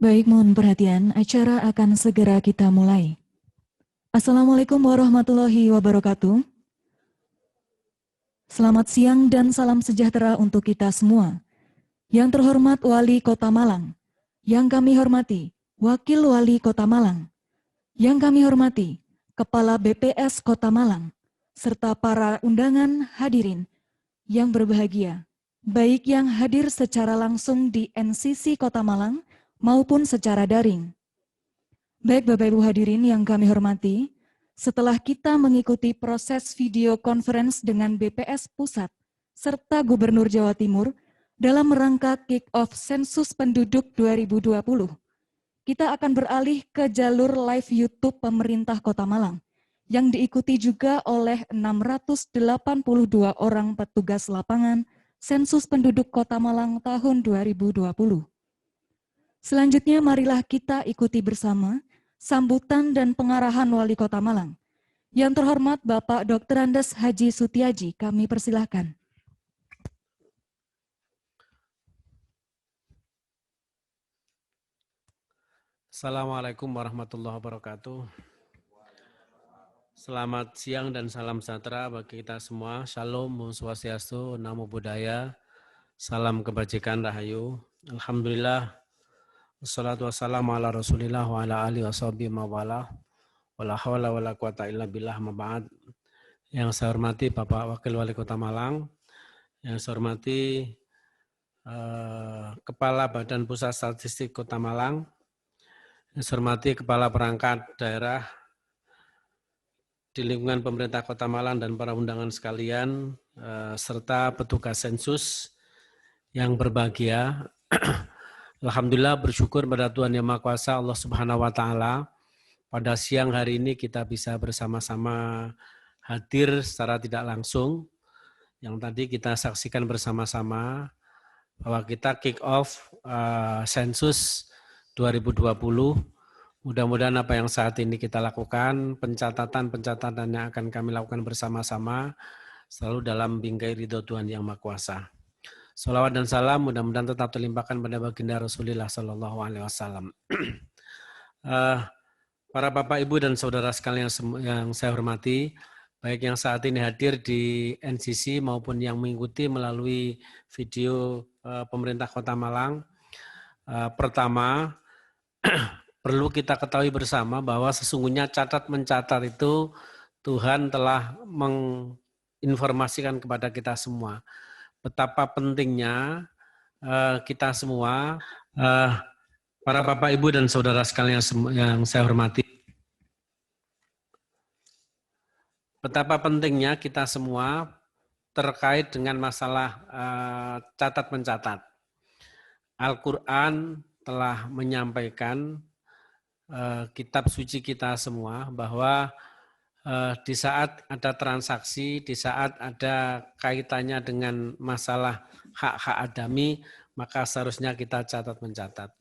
Baik, mohon perhatian, acara akan segera kita mulai. Assalamualaikum warahmatullahi wabarakatuh. Selamat siang dan salam sejahtera untuk kita semua. Yang terhormat Wali Kota Malang, yang kami hormati Wakil Wali Kota Malang, yang kami hormati Kepala BPS Kota Malang, serta para undangan hadirin yang berbahagia, baik yang hadir secara langsung di NCC Kota Malang maupun secara daring. Baik Bapak Ibu hadirin yang kami hormati, setelah kita mengikuti proses video conference dengan BPS Pusat serta Gubernur Jawa Timur dalam rangka kick-off Sensus Penduduk 2020, kita akan beralih ke jalur live YouTube pemerintah Kota Malang yang diikuti juga oleh 682 orang petugas lapangan Sensus Penduduk Kota Malang tahun 2020. Selanjutnya marilah kita ikuti bersama sambutan dan pengarahan Wali Kota Malang. Yang terhormat Bapak Dr. Andes Haji Sutiaji, kami persilahkan. Assalamualaikum warahmatullahi wabarakatuh. Selamat siang dan salam sejahtera bagi kita semua. Shalom, Om Swastiastu, Namo Buddhaya, salam kebajikan rahayu. Alhamdulillah, wassalatu wassalamu ala rasulillah wa ala alihi washabihi mawala. Wala hawla wala quwata illa billah maba'ad. Yang saya hormati Bapak Wakil Wali Kota Malang, yang saya hormati Kepala Badan Pusat Statistik Kota Malang, yang saya hormati Kepala Perangkat Daerah di lingkungan pemerintah Kota Malang dan para undangan sekalian, serta petugas sensus yang berbahagia. Alhamdulillah bersyukur pada Tuhan Yang Maha Kuasa Allah Subhanahu wa Ta'ala. Pada siang hari ini kita bisa bersama-sama hadir secara tidak langsung. Yang tadi kita saksikan bersama-sama bahwa kita kick off sensus 2020. Mudah-mudahan apa yang saat ini kita lakukan, pencatatan yang akan kami lakukan bersama-sama, selalu dalam bingkai ridho Tuhan Yang Maha Kuasa. Salawat dan salam mudah-mudahan tetap terlimpahkan pada baginda Rasulullah Sallallahu Alaihi Wasallam. Para Bapak, Ibu, dan Saudara sekalian yang saya hormati, baik yang saat ini hadir di NCC maupun yang mengikuti melalui video pemerintah Kota Malang. Pertama, perlu kita ketahui bersama bahwa sesungguhnya catat mencatat itu Tuhan telah menginformasikan kepada kita semua betapa pentingnya kita semua, para Bapak, Ibu, dan Saudara sekalian yang saya hormati, betapa pentingnya kita semua terkait dengan masalah catat mencatat. Al-Quran telah menyampaikan kitab suci kita semua bahwa di saat ada transaksi, di saat ada kaitannya dengan masalah hak-hak adami, maka seharusnya kita catat mencatat.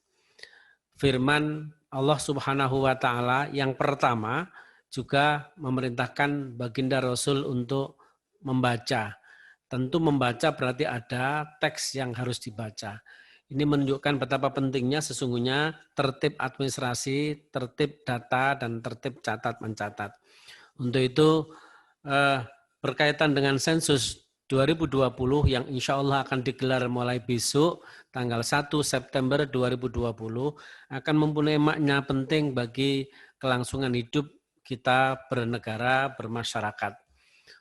Firman Allah Subhanahu wa Ta'ala yang pertama juga memerintahkan baginda Rasul untuk membaca. Tentu membaca berarti ada teks yang harus dibaca. Ini menunjukkan betapa pentingnya sesungguhnya tertib administrasi, tertib data, dan tertib catat mencatat. Untuk itu berkaitan dengan sensus 2020 yang insya Allah akan digelar mulai besok tanggal 1 September 2020 akan mempunyai makna penting bagi kelangsungan hidup kita bernegara, bermasyarakat.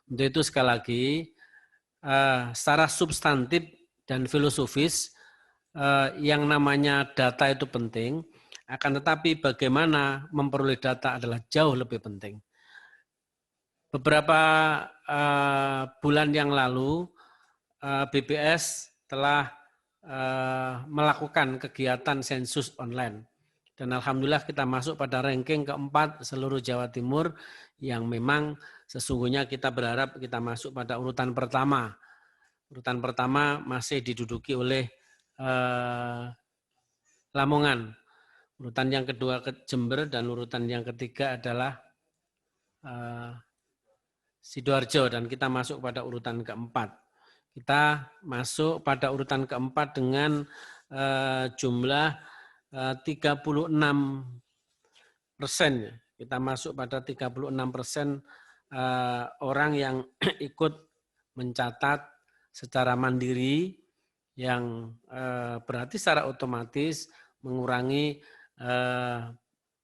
Untuk itu sekali lagi secara substantif dan filosofis yang namanya data itu penting, akan tetapi bagaimana memperoleh data adalah jauh lebih penting. Beberapa bulan yang lalu BPS telah melakukan kegiatan sensus online. Dan alhamdulillah kita masuk pada ranking keempat seluruh Jawa Timur yang memang sesungguhnya kita berharap kita masuk pada urutan pertama. Urutan pertama masih diduduki oleh Lamongan. Urutan yang kedua ke Jember dan urutan yang ketiga adalah Sidoarjo dan kita masuk pada urutan keempat. Kita masuk pada urutan keempat dengan jumlah 36%. Kita masuk pada 36% orang yang ikut mencatat secara mandiri, yang berarti secara otomatis mengurangi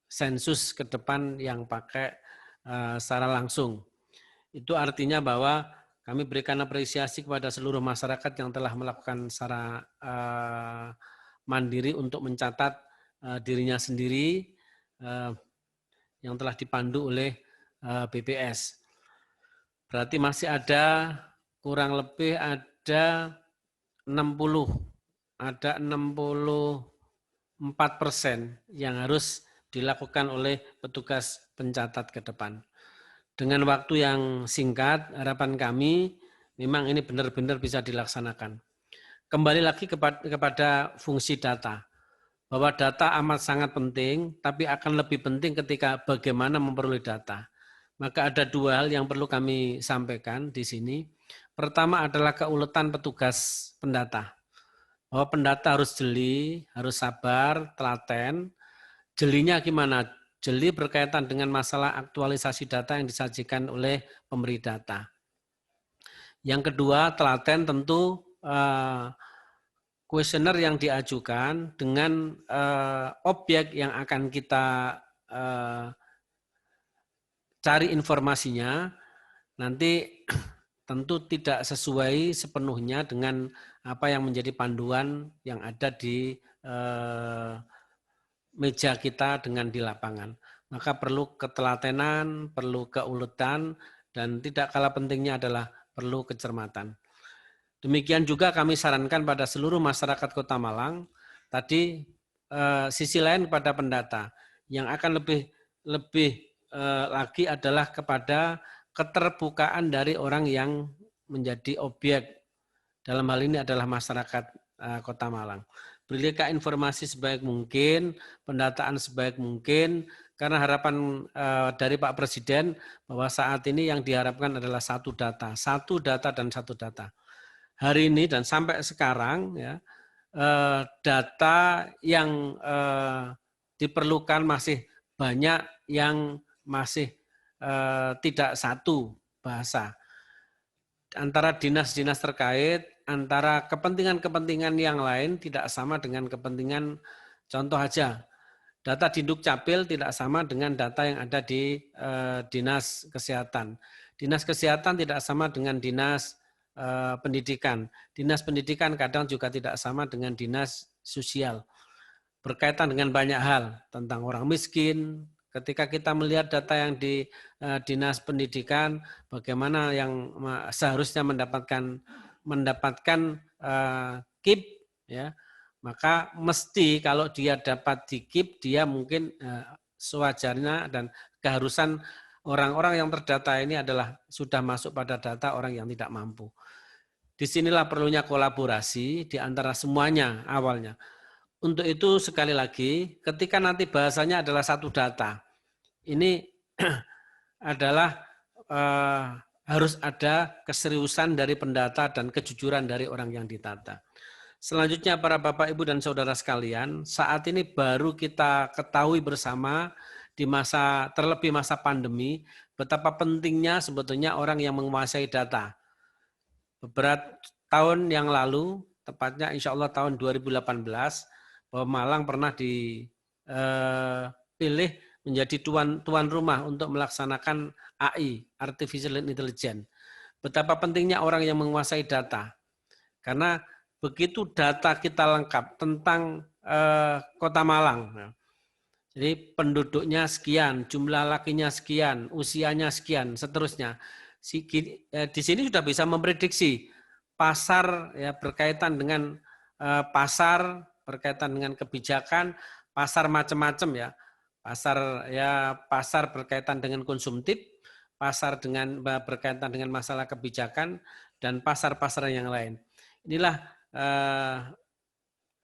sensus ke depan yang pakai secara langsung. Itu artinya bahwa kami berikan apresiasi kepada seluruh masyarakat yang telah melakukan secara mandiri untuk mencatat dirinya sendiri yang telah dipandu oleh BPS. Berarti masih ada kurang lebih ada 64% yang harus dilakukan oleh petugas pencatat ke depan. Dengan waktu yang singkat, harapan kami memang ini benar-benar bisa dilaksanakan. Kembali lagi kepada fungsi data, bahwa data amat sangat penting, tapi akan lebih penting ketika bagaimana memperoleh data. Maka ada dua hal yang perlu kami sampaikan di sini. Pertama adalah keuletan petugas pendata. Bahwa pendata harus jeli, harus sabar, telaten. Jelinya gimana? Jeli berkaitan dengan masalah aktualisasi data yang disajikan oleh pemberi data. Yang kedua, telaten tentu kuesioner yang diajukan dengan objek yang akan kita cari informasinya, nanti tentu tidak sesuai sepenuhnya dengan apa yang menjadi panduan yang ada di meja kita dengan di lapangan. Maka perlu ketelatenan, perlu keuletan, dan tidak kalah pentingnya adalah perlu kecermatan. Demikian juga kami sarankan pada seluruh masyarakat Kota Malang, tadi sisi lain pada pendata, yang akan lebih lagi adalah kepada keterbukaan dari orang yang menjadi objek. Dalam hal ini adalah masyarakat Kota Malang. Berikan informasi sebaik mungkin, pendataan sebaik mungkin, karena harapan dari Pak Presiden bahwa saat ini yang diharapkan adalah satu data dan satu data. Hari ini dan sampai sekarang ya, data yang diperlukan masih banyak yang masih tidak satu bahasa. Antara dinas-dinas terkait, antara kepentingan-kepentingan yang lain tidak sama dengan kepentingan, contoh aja, data di Dukcapil tidak sama dengan data yang ada di Dinas Kesehatan. Dinas Kesehatan tidak sama dengan Dinas Pendidikan. Dinas Pendidikan kadang juga tidak sama dengan Dinas Sosial. Berkaitan dengan banyak hal, tentang orang miskin. Ketika kita melihat data yang di Dinas Pendidikan, bagaimana yang seharusnya mendapatkan KIP, ya, maka mesti kalau dia dapat di KIP, dia mungkin sewajarnya dan keharusan orang-orang yang terdata ini adalah sudah masuk pada data orang yang tidak mampu. Disinilah perlunya kolaborasi di antara semuanya awalnya. Untuk itu sekali lagi, ketika nanti bahasanya adalah satu data, ini adalah harus ada keseriusan dari pendata dan kejujuran dari orang yang ditata. Selanjutnya para Bapak, Ibu, dan Saudara sekalian, saat ini baru kita ketahui bersama di terlebih masa pandemi, betapa pentingnya sebetulnya orang yang menguasai data. Beberapa tahun yang lalu, tepatnya insya Allah tahun 2018, bahwa Malang pernah dipilih menjadi tuan rumah untuk melaksanakan AI, Artificial Intelligence. Betapa pentingnya orang yang menguasai data. Karena begitu data kita lengkap tentang Kota Malang, jadi penduduknya sekian, jumlah lakinya sekian, usianya sekian, seterusnya. Di sini sudah bisa memprediksi pasar, ya, berkaitan dengan pasar, berkaitan dengan kebijakan, pasar macam-macam, ya. Pasar berkaitan dengan konsumtif, pasar berkaitan dengan masalah kebijakan, dan pasar-pasar yang lain. Inilah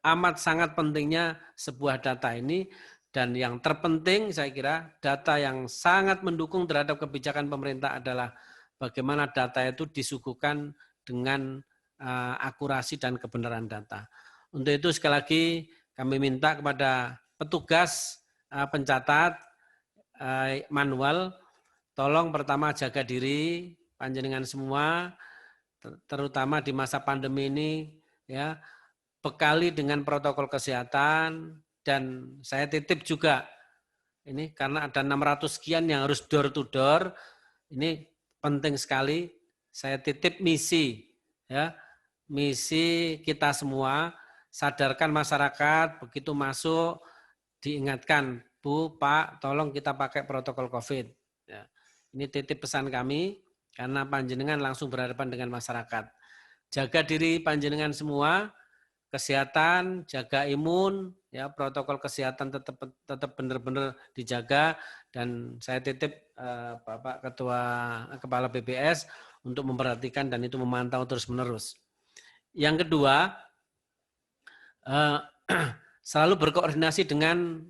amat sangat pentingnya sebuah data ini, dan yang terpenting saya kira data yang sangat mendukung terhadap kebijakan pemerintah adalah bagaimana data itu disuguhkan dengan akurasi dan kebenaran data. Untuk itu sekali lagi kami minta kepada petugas pencatat manual, tolong pertama jaga diri panjenengan semua, terutama di masa pandemi ini, ya, bekali dengan protokol kesehatan. Dan saya titip juga ini karena ada 600 sekian yang harus door to door, ini penting sekali. Saya titip misi, ya, misi kita semua, sadarkan masyarakat begitu masuk diingatkan, Bu, Pak, tolong kita pakai protokol COVID. Ya, ini titip pesan kami karena panjenengan langsung berhadapan dengan masyarakat. Jaga diri panjenengan semua, kesehatan, jaga imun, ya, protokol kesehatan tetap benar-benar dijaga. Dan saya titip Bapak Kepala BPS untuk memperhatikan dan itu memantau terus-menerus. Yang kedua, selalu berkoordinasi dengan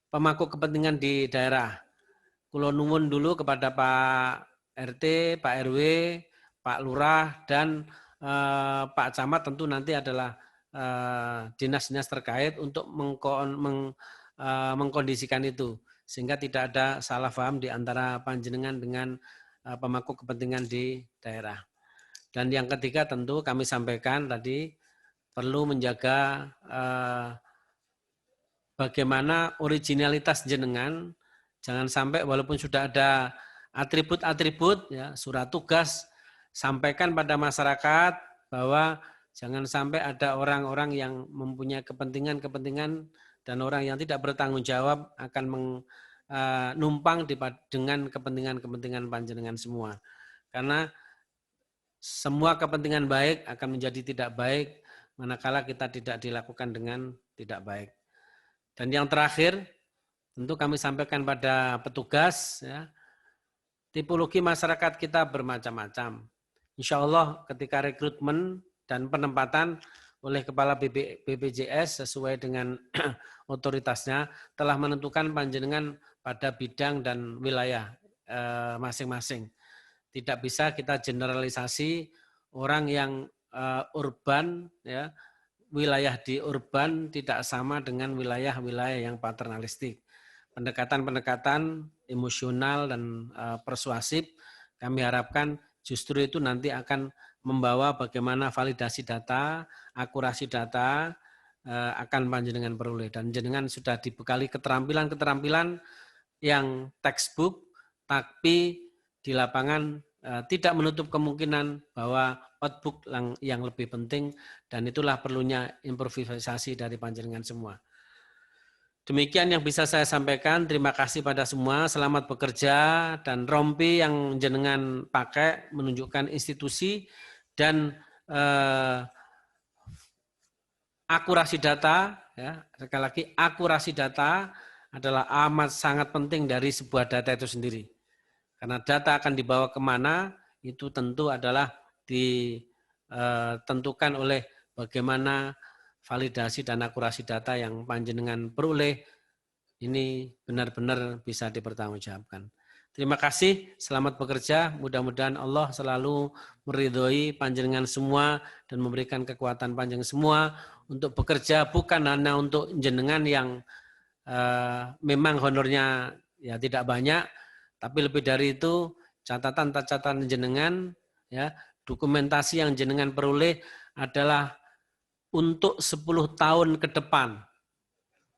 pemangku kepentingan di daerah. Kulo nuwun dulu kepada Pak RT, Pak RW, Pak Lurah, dan Pak Camat tentu nanti adalah dinas-dinas terkait untuk mengkondisikan itu. Sehingga tidak ada salah paham di antara panjenengan dengan pemangku kepentingan di daerah. Dan yang ketiga tentu kami sampaikan tadi perlu menjaga bagaimana originalitas jenengan, jangan sampai walaupun sudah ada atribut-atribut, ya, surat tugas, sampaikan pada masyarakat bahwa jangan sampai ada orang-orang yang mempunyai kepentingan-kepentingan dan orang yang tidak bertanggung jawab akan numpang dengan kepentingan-kepentingan panjenengan semua. Karena semua kepentingan baik akan menjadi tidak baik manakala kita tidak dilakukan dengan tidak baik. Dan yang terakhir, tentu kami sampaikan pada petugas, ya, tipologi masyarakat kita bermacam-macam. Insya Allah ketika rekrutmen dan penempatan oleh Kepala BPJS sesuai dengan otoritasnya telah menentukan panjenengan pada bidang dan wilayah masing-masing. Tidak bisa kita generalisasi orang yang urban, ya, wilayah di urban tidak sama dengan wilayah-wilayah yang paternalistik. Pendekatan-pendekatan emosional dan persuasif kami harapkan justru itu nanti akan membawa bagaimana validasi data, akurasi data akan panjenengan peroleh. Dan jenengan sudah dibekali keterampilan-keterampilan yang textbook, tapi di lapangan tidak menutup kemungkinan bahwa outbook yang lebih penting, dan itulah perlunya improvisasi dari panjenengan semua. Demikian yang bisa saya sampaikan. Terima kasih pada semua. Selamat bekerja, dan rompi yang jenengan pakai menunjukkan institusi dan akurasi data. Ya, sekali lagi akurasi data adalah amat sangat penting dari sebuah data itu sendiri. Karena data akan dibawa kemana itu tentu adalah ditentukan oleh bagaimana validasi dan akurasi data yang panjenengan peroleh ini benar-benar bisa dipertanggungjawabkan. Terima kasih, selamat bekerja. Mudah-mudahan Allah selalu meridhoi panjenengan semua dan memberikan kekuatan panjenengan semua untuk bekerja, bukan hanya untuk jenengan yang memang honornya ya tidak banyak, tapi lebih dari itu catatan-catatan jenengan, ya, dokumentasi yang jenengan peroleh adalah untuk 10 tahun ke depan.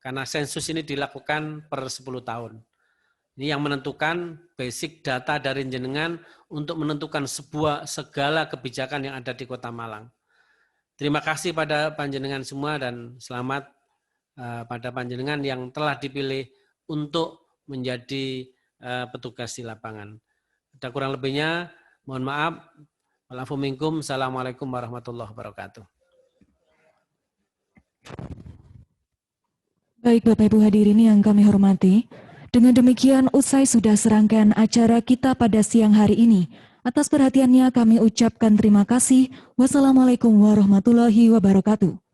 Karena sensus ini dilakukan per 10 tahun. Ini yang menentukan basic data dari jenengan untuk menentukan segala kebijakan yang ada di Kota Malang. Terima kasih pada panjenengan semua dan selamat pada panjenengan yang telah dipilih untuk menjadi petugas di lapangan. Ada kurang lebihnya, mohon maaf. Walafu minkum. Assalamualaikum warahmatullahi wabarakatuh. Baik Bapak Ibu hadirin yang kami hormati, dengan demikian usai sudah serangkaian acara kita pada siang hari ini. Atas perhatiannya kami ucapkan terima kasih. Wassalamualaikum warahmatullahi wabarakatuh.